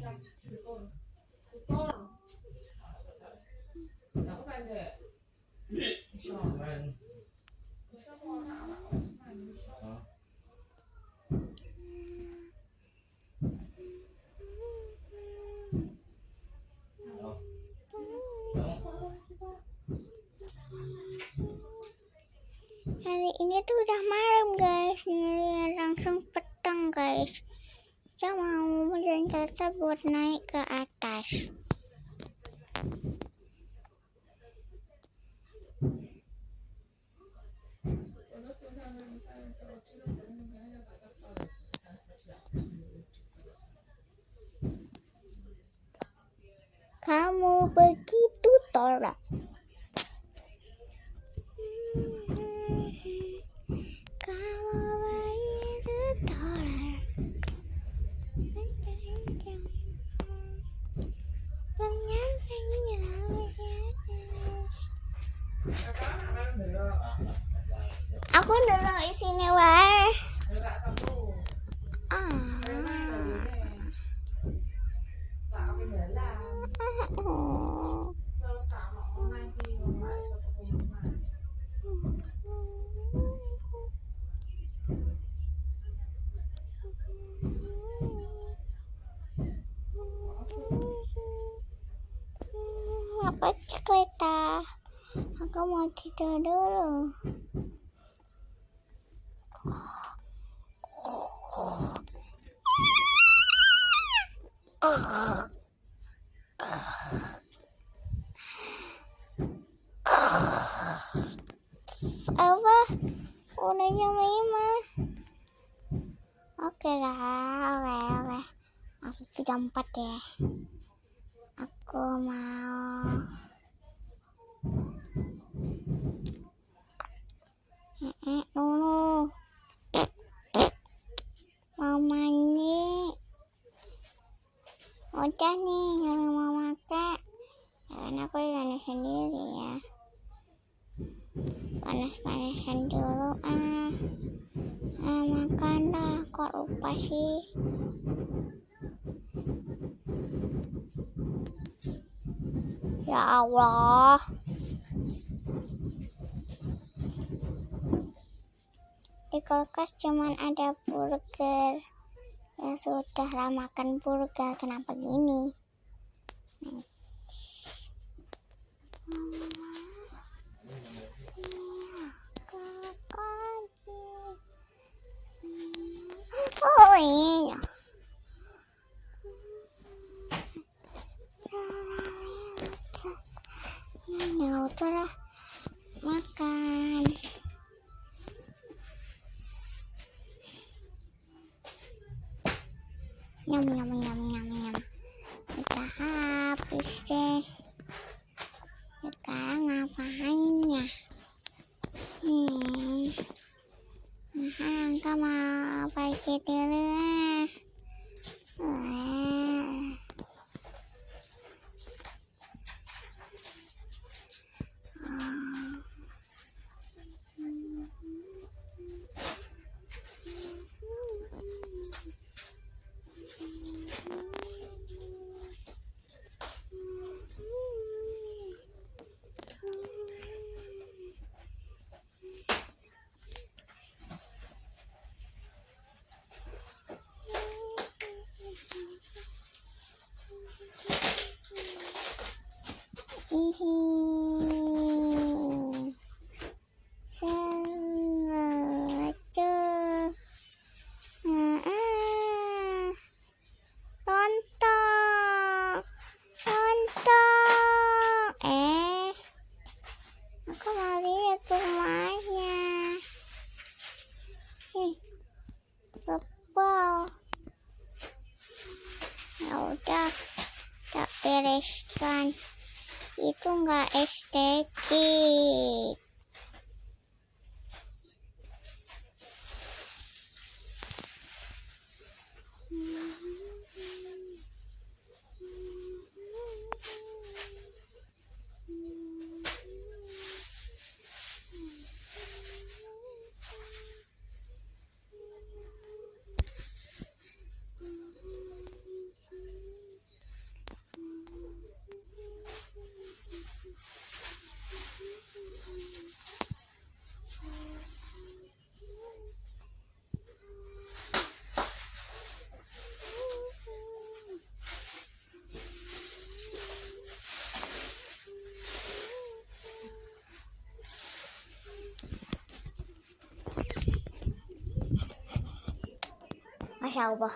aku pendek Hari ini tuh udah malam guys, ini langsung petang guys. Kita mau jalan kereta buat naik ke atas. Kamu begitu tolak. Kamu begitu tolak. Aku dulu di sini wae. gerak satu sak jalan selalu sama orang Apa cerita? Aku mau tidur dulu. Apa? Udah jam 5. Oke lah, oke. Masih jam 4 ya. Aku mau dulu. Mau mandi. Udah nih, yang mau makan. Karena aku gak sendiri ya. Panas-panasan dulu makan dah, kok lupa sih. Ya Allah, di kulkas cuman ada burger. Ya sudahlah, makan burger, kenapa gini? Oh iya. Ya udahlah, makan. Nyam. Udah habis deh. Sekarang ngapain ya? Angka mau pergi dulu. Aku mau lihat rumahnya. Tebal. Ya udah, tak bereskan. Itu nggak estetik. Masya Allah.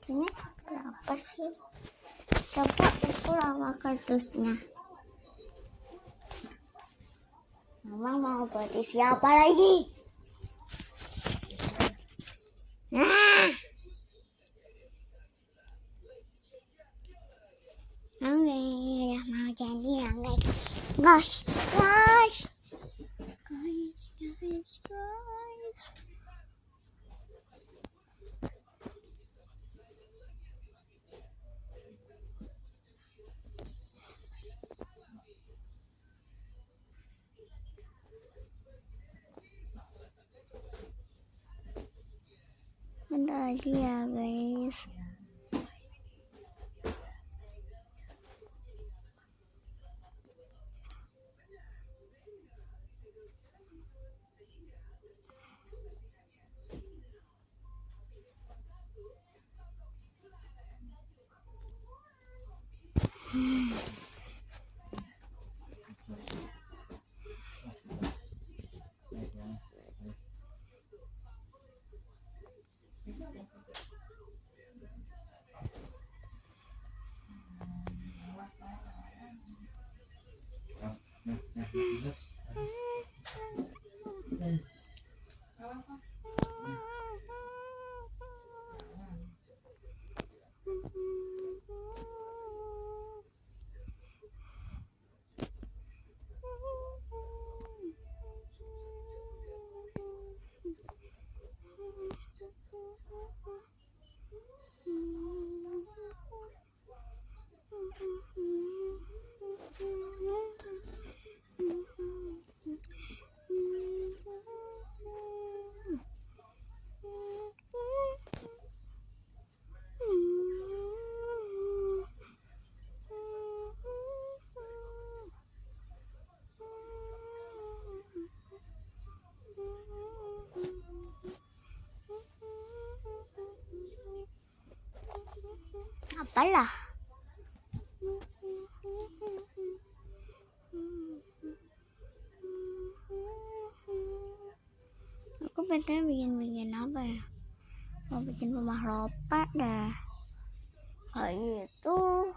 Ini berapa sih? Coba itu lama kardusnya. Mama mau buat siapa lagi? Oke, udah mau jadi ya guys. Guys. Bentar lagi ya guys. Apalah. Aku pengen bikin apa ya? Mau bikin rumah ropak dah. Kayak gitu.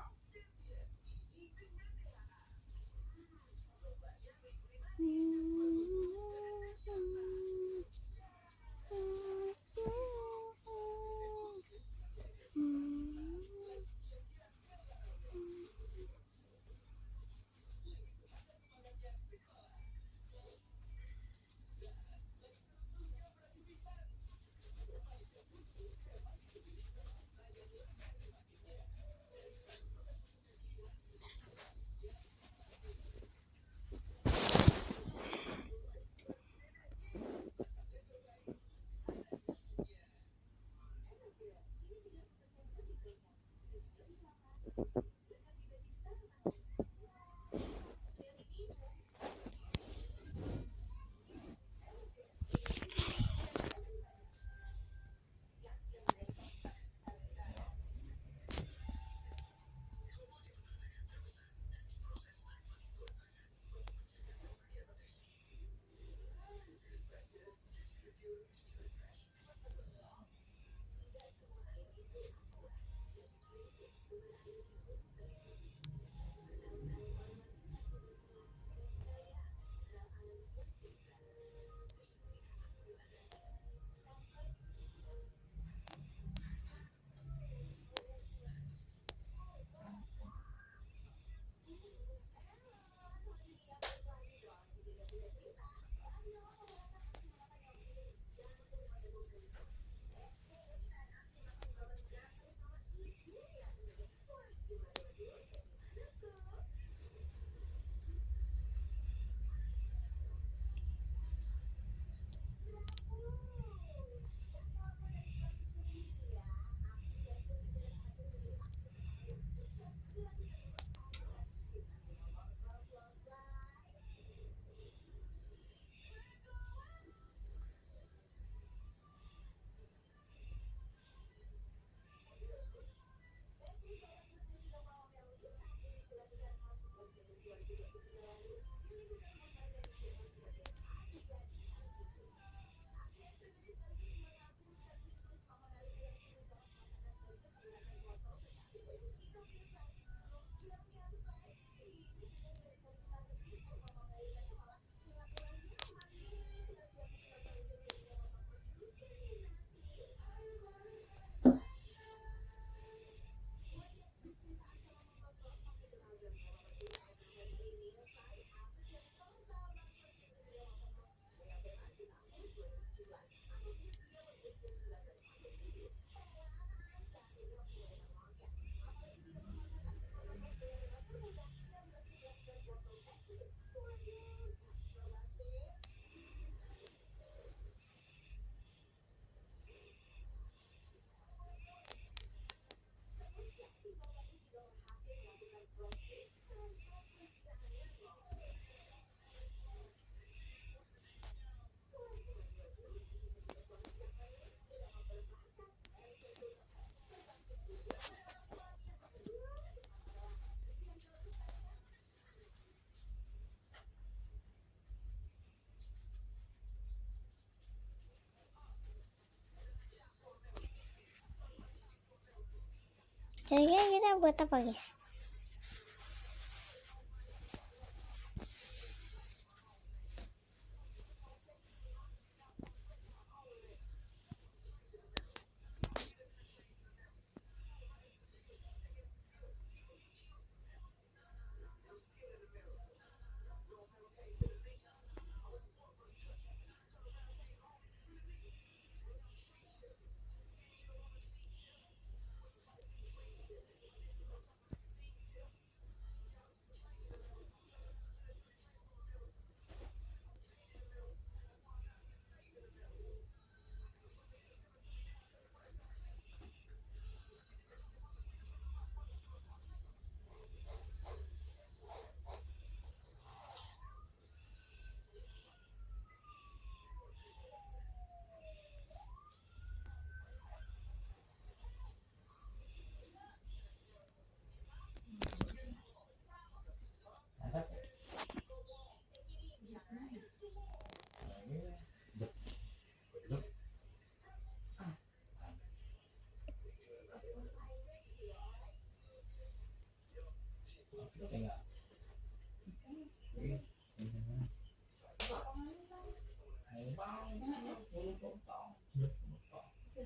Kira-kira kita buat apa, guys?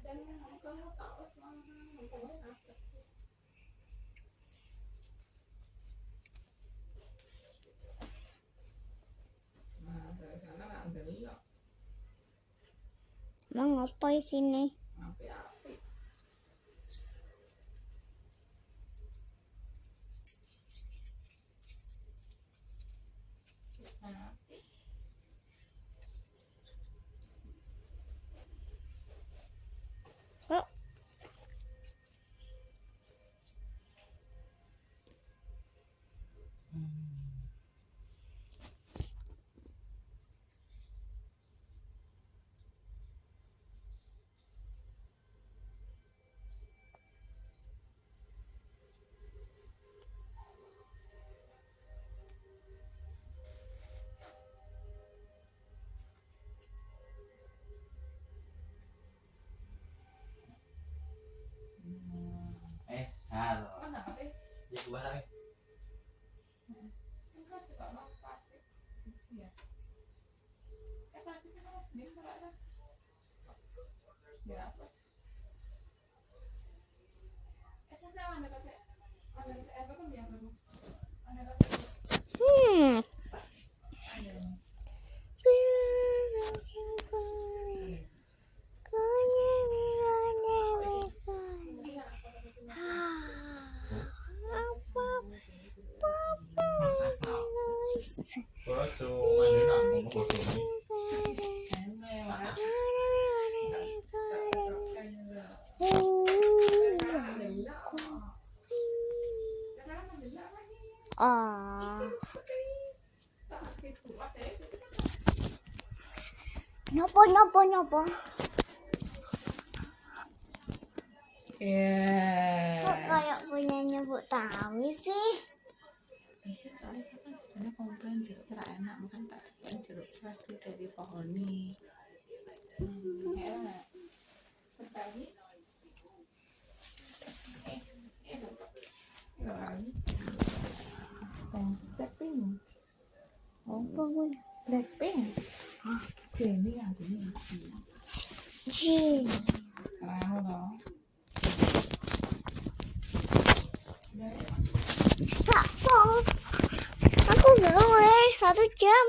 dan kamu tahu sama kamu apa? Nah, saya sana nggak delok. Emang ngopo sini? Api-api. Nah, Oh, Halo. mana apa? Ya buah lagi. Enggak juga mau plastik siji ya. Plastiknya mana? Dia enggak ada. Dia apa sih? Saya mana kasih? Ada kasih apa kan dia berapa? Ada kasih. hmm. Ada. Bodo, mana nak ngomong bodo ini. Oh, nyopo. Kok kayak punya nyebut tawi sih? Ini komplain jeruk tidak enak, makan tak jeruk keras dari pohon nih. Enak. Terus lagi? Lagi. Blackpink. Apa pun? Blackpink. Jenny yang ini. Jin. Kamu dong. Tak pong. Aku belum 1 jam.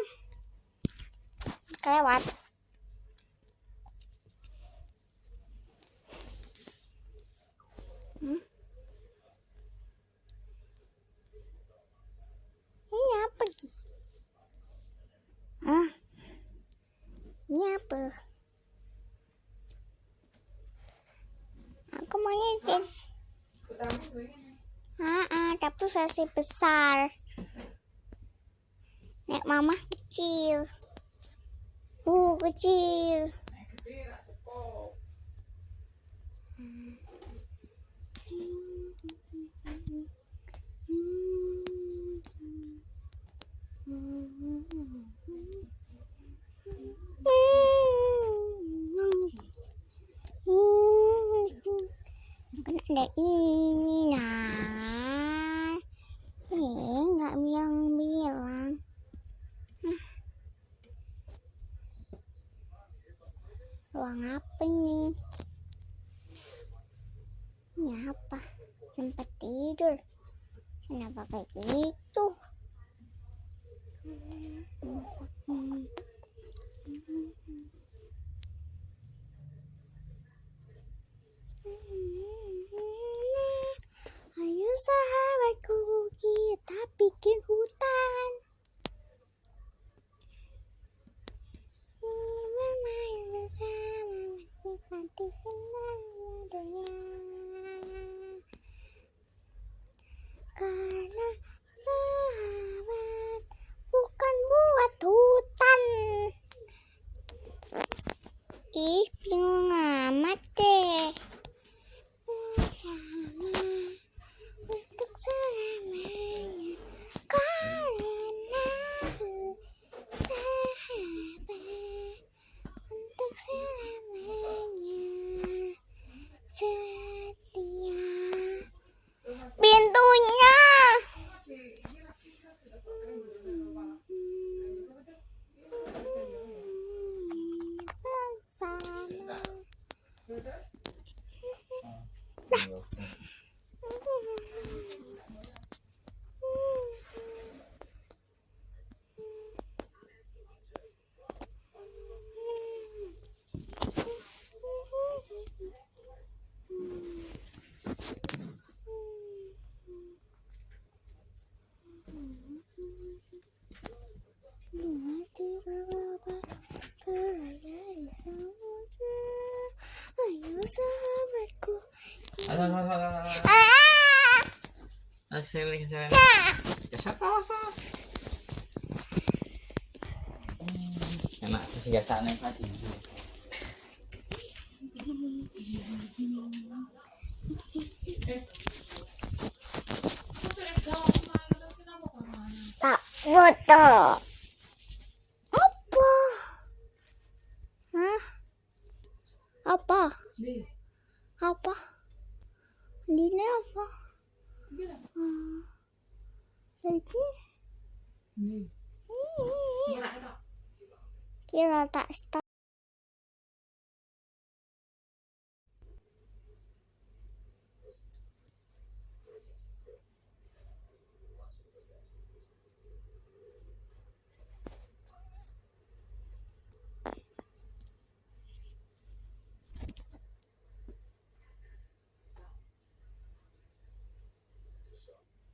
Kelewat. Ini apa? Hah? Ini apa? Aku mau ngikin. Tapi versi besar. Nek mama kecil. Kecil. Kan ada ini nah. Nggak bilang. Ruang apa ini? Ini apa? Tempat tidur. Kenapa kayak gitu? Ayo sahabatku, kita bikin hutan. Bermain bersama, menikmati indahnya dunia. Karena sahabat bukan buat hutan. Ih, bingung amat deh. Bersama untuk selamanya. Karena sahabat untuk selamanya setia. Pintunya. Bersama. sahabatku. Aduh, aduh, aduh, aduh, aduh. Ah! Kesini. Ya, siapa? Enak senjatanya tadi. Tak foto. Apa? Hah? Apa? Apa? Dini apa? Lagi? Kira tak stop.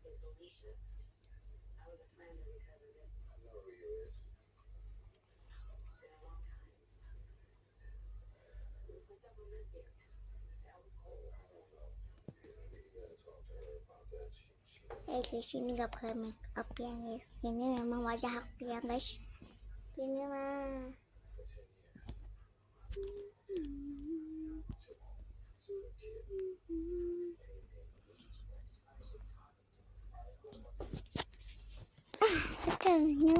Miss Alicia, I was a friend of your cousin. This I know who you is. has been a long time. What's up with Miss here? That was cold. I don't know. You gotta talk to her about that. Di sini nggak pakai make up ya guys. Ini memang wajah aku ya guys. Inilah. Sekarangnya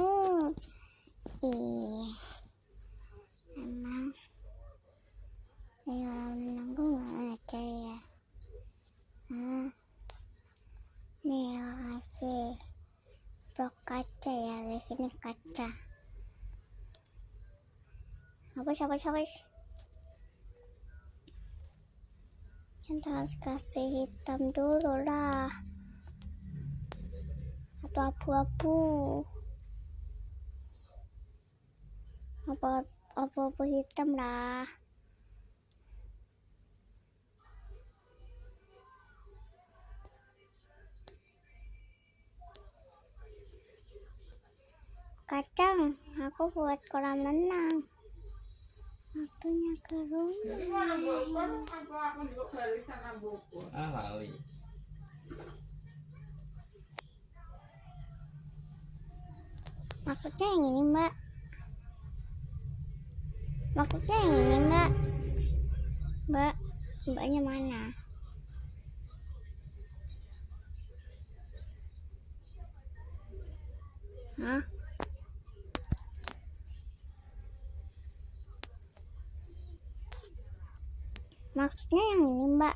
emang menangku nggak ada ya. Nih lagi blok kaca ya guys, ini kaca. Apa? Kita harus kasih hitam dulu lah, atau abu-abu. Apa hitam lah. Kacang, aku buat kolam renang. Waktunya ke rumah. Aku juga barisan rambutku. Lali. Maksudnya yang ini mbak. Mbaknya mana? Hah? Maksudnya yang ini mbak.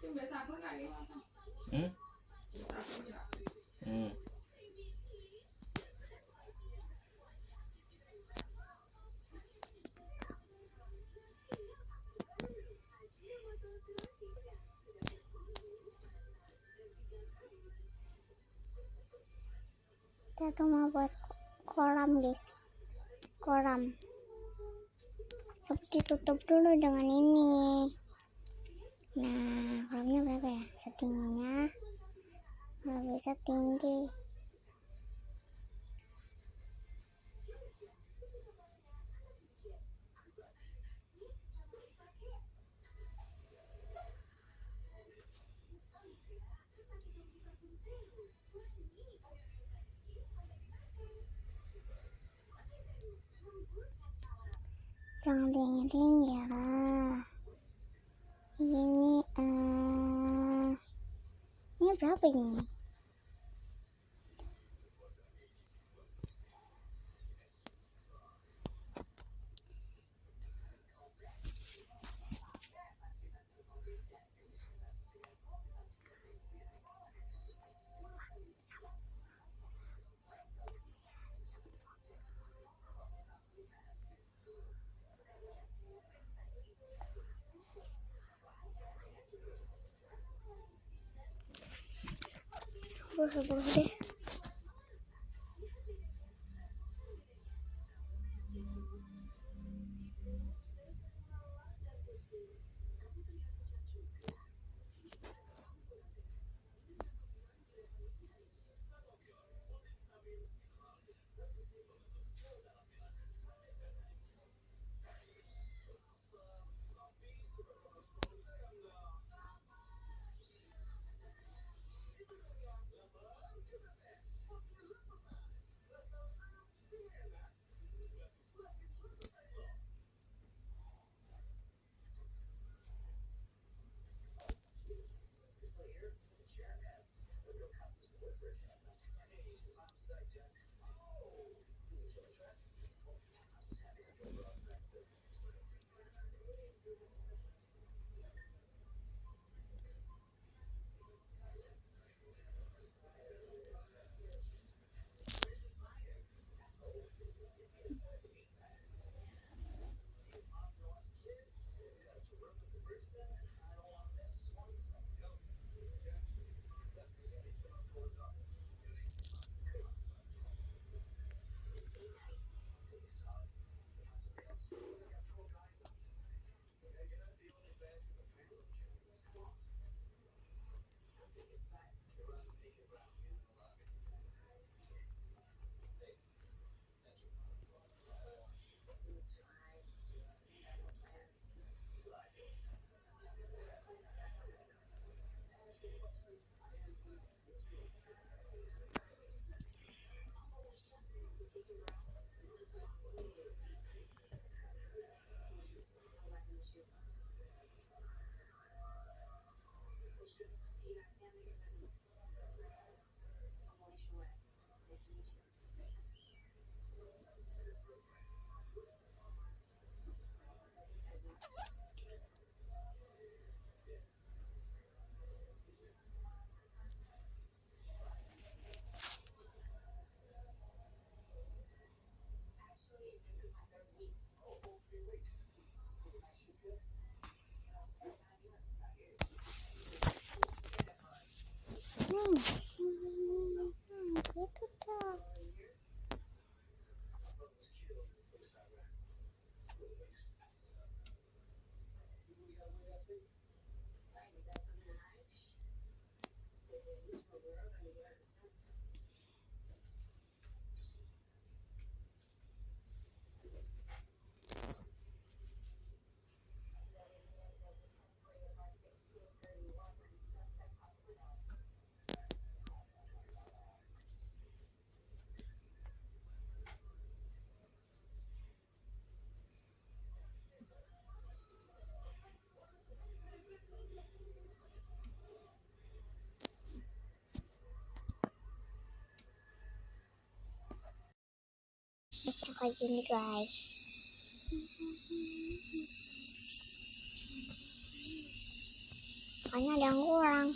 Mbak sabun lagi masa? Hmm? Sabun ya. Kita tuh mau buat kolam guys. Kolam. Tapi ditutup dulu dengan ini. Nah, kolamnya berapa ya? Setingginya nggak bisa tinggi. Jangan tinggi-tinggi lah. Ini berapa ini? Sepuluh deh. Nih sini, gitu dong. Kayak gini guys. Makanya ada yang kurang.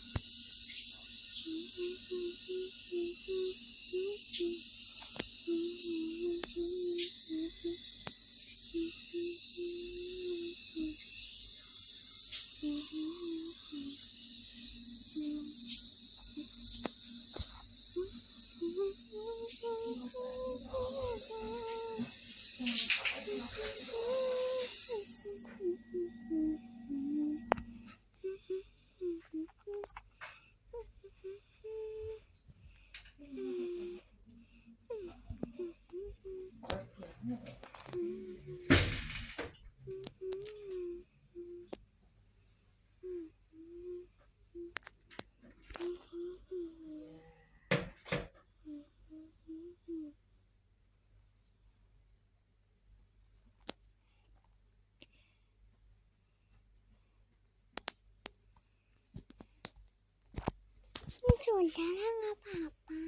Sudah lah, nggak apa-apa,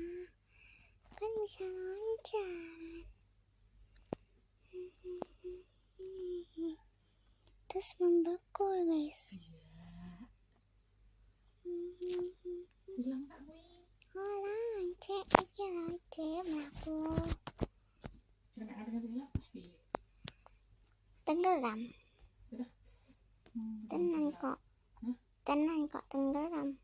kan bisa loncat. Terus membeku guys. Bilang Pak Wi. Hola, cek aja lah, cek aku Kadang-kadang bilang piye? tenggelam. Udah. Tenang kok tenggelam.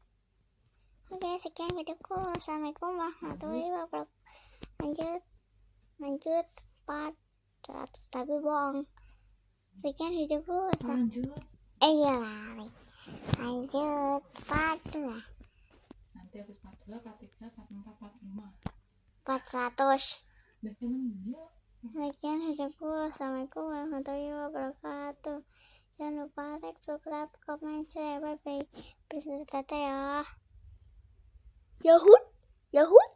Oke, sekian videoku. Assalamualaikum warahmatullahi wabarakatuh. Lanjut part 100 tapi bohong. Sekian videoku. Lanjut. Iya lari. Lanjut part 2. Nanti habis part 2, part 3, part 4, part 5. Part 100. Udah emang iya. Sekian videoku. Assalamualaikum warahmatullahi wabarakatuh. Jangan lupa like, subscribe, komen, share. Bye bye. Princess Tata ya. Yahoo.